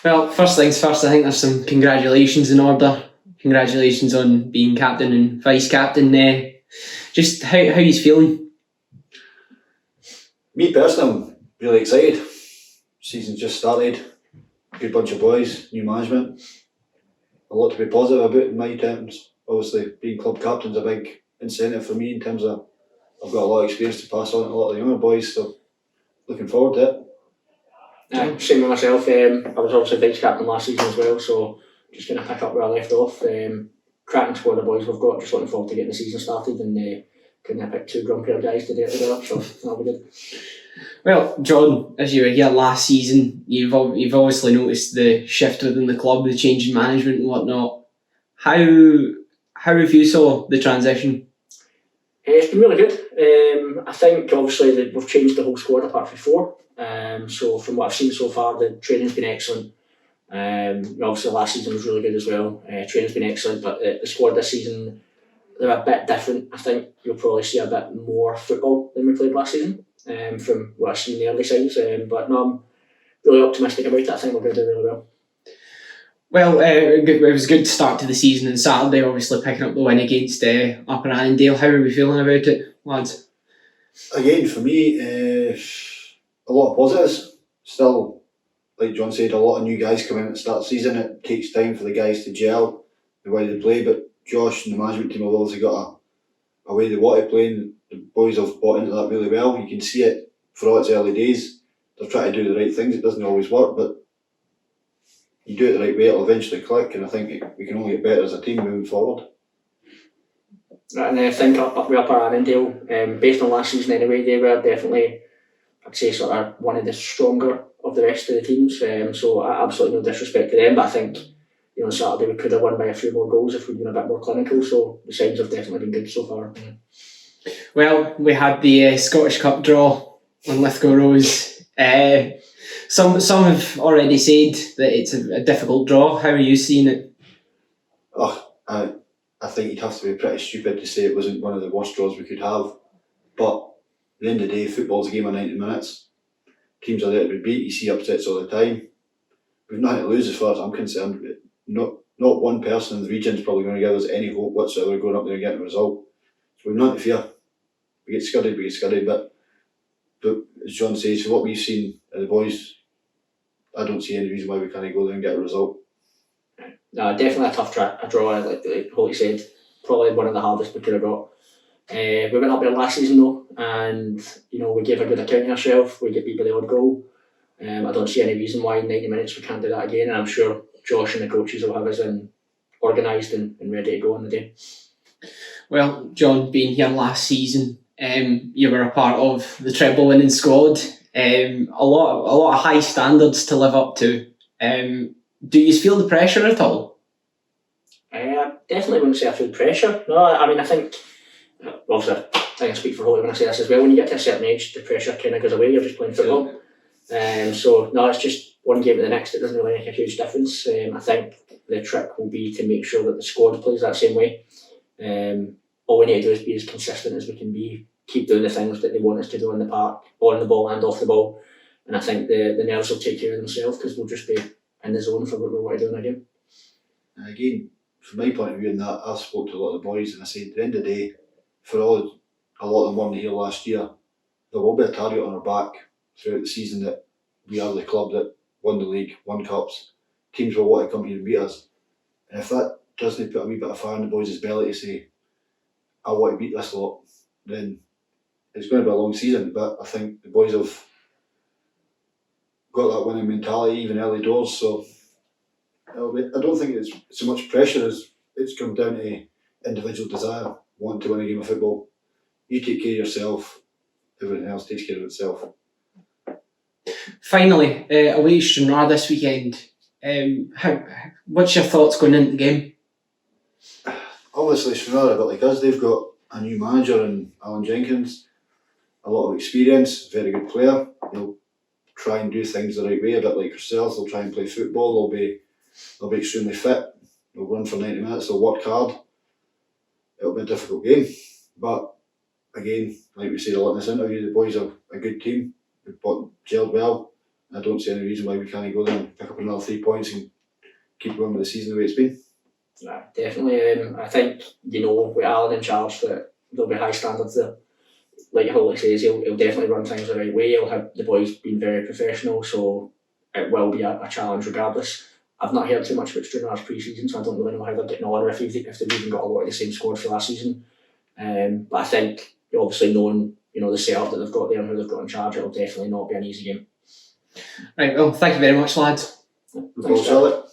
Well, first things first, I think there's some congratulations in order. Congratulations on being captain and vice captain. Just how you feeling? Me personally, I'm really excited. Season's just started. Good bunch of boys, new management. A lot to be positive about in my terms. Obviously, being club captain's a big incentive for me in terms of I've got a lot of experience to pass on to a lot of the younger boys, so looking forward to it. Same with myself. I was obviously vice captain last season as well, so just going to pick up where I left off. Cracking squad of boys we've got. Just looking forward to getting the season started and couldn't pick two grumpier guys to do it together, so that'll be good. Well, John, as you were here last season, you've obviously noticed the shift within the club, the change in management and whatnot. How have you saw the transition? It's been really good. I think obviously that we've changed the whole squad apart from four. So from what I've seen so far, the training's been excellent. Obviously last season was really good as well. Training's been excellent, but the squad this season, they're a bit different. I think you'll probably see a bit more football than we played last season, from what I've seen in the early signs. But no, I'm really optimistic about it. I think we're going to do really well. Well, it was a good start to the season on Saturday, obviously picking up the win against Upper Annandale. How are we feeling about it, lads? Again, for me, a lot of positives. Still, like John said, a lot of new guys come in at the start of the season. It takes time for the guys to gel the way they play, but Josh and the management team have obviously got a way they want to play, and the boys have bought into that really well. You can see it for all its early days. They're trying to do the right things. It doesn't always work, but you do it the right way, it'll eventually click, and I think we can only get better as a team moving forward. And I think up with Upper Annandale, based on last season anyway, they were definitely, I'd say, sort of one of the stronger of the rest of the teams. So absolutely no disrespect to them, but I think Saturday we could have won by a few more goals if we'd been a bit more clinical. So the signs have definitely been good so far. Well, we had the Scottish Cup draw on Lithgow Rose. Some have already said that it's a difficult draw. How are you seeing it? I think you'd have to be pretty stupid to say it wasn't one of the worst draws we could have. But at the end of the day, football's a game of 90 minutes. Teams are there to be beat. You see upsets all the time. We've nothing to lose as far as I'm concerned. Not one person in the region is probably going to give us any hope whatsoever going up there and getting a result. So we've nothing to fear. We get scudded, but as John says, for what we've seen of the boys, I don't see any reason why we can't go there and get a result. No, definitely a tough draw, like Holt said. Probably one of the hardest we could have got. We went up there last season though, and we gave a good account of ourselves. We get beat by the odd goal. I don't see any reason why in 90 minutes we can't do that again, and I'm sure Josh and the coaches will have us organised and ready to go on the day. Well, John, being here last season, you were a part of the treble winning squad. A lot of high standards to live up to. Do you feel the pressure at all? I definitely wouldn't say I feel pressure. No, I mean I think obviously I think I speak for Holt when I say this as well. When you get to a certain age, the pressure kind of goes away. You're just playing football. So no, it's just one game to the next. It doesn't really make a huge difference. I think the trick will be to make sure that the squad plays that same way. All we need to do is be as consistent as we can be. Keep doing the things that they want us to do on the park, on the ball and off the ball. And I think the nerves will take care of themselves because we'll just be in the zone for what we want to do in a game. Again, from my point of view in that, I spoke to a lot of the boys and I said at the end of the day, for all a lot of them weren't here last year, there will be a target on our back throughout the season that we are the club that won the league, won cups. Teams will want to come here and beat us. And if that doesn't put a wee bit of fire in the boys' belly to say, I want to beat this lot, then it's going to be a long season. But I think the boys have got that winning mentality even early doors, so I don't think it's so much pressure as it's come down to individual desire, wanting to win a game of football. You take care of yourself, everything else takes care of itself. Finally, away to Stranraer this weekend. What's your thoughts going into the game? Obviously, Stranraer, a bit like us, they've got a new manager in Alan Jenkins, a lot of experience, very good player. They'll try and do things the right way, a bit like yourselves. They'll try and play football. They'll be extremely fit. They'll run for 90 minutes. They'll work hard. It'll be a difficult game, but again, like we said a lot in this interview, the boys are a good team. They've gelled well. I don't see any reason why we can't go there and pick up another 3 points and keep going with the season the way it's been. Yeah, definitely. I think, with Alan in charge, that there'll be high standards there. Like Holt says, he'll definitely run things the right way. He'll have the boys being very professional, so it will be a challenge regardless. I've not heard too much about Stranraer's pre-season, so I don't really know how they're getting on, or if they've even got a lot of the same squad for last season. But I think, obviously knowing the setup that they've got there and who they've got in charge, it'll definitely not be an easy game. Right, well, thank you very much, lads. We'll sell it.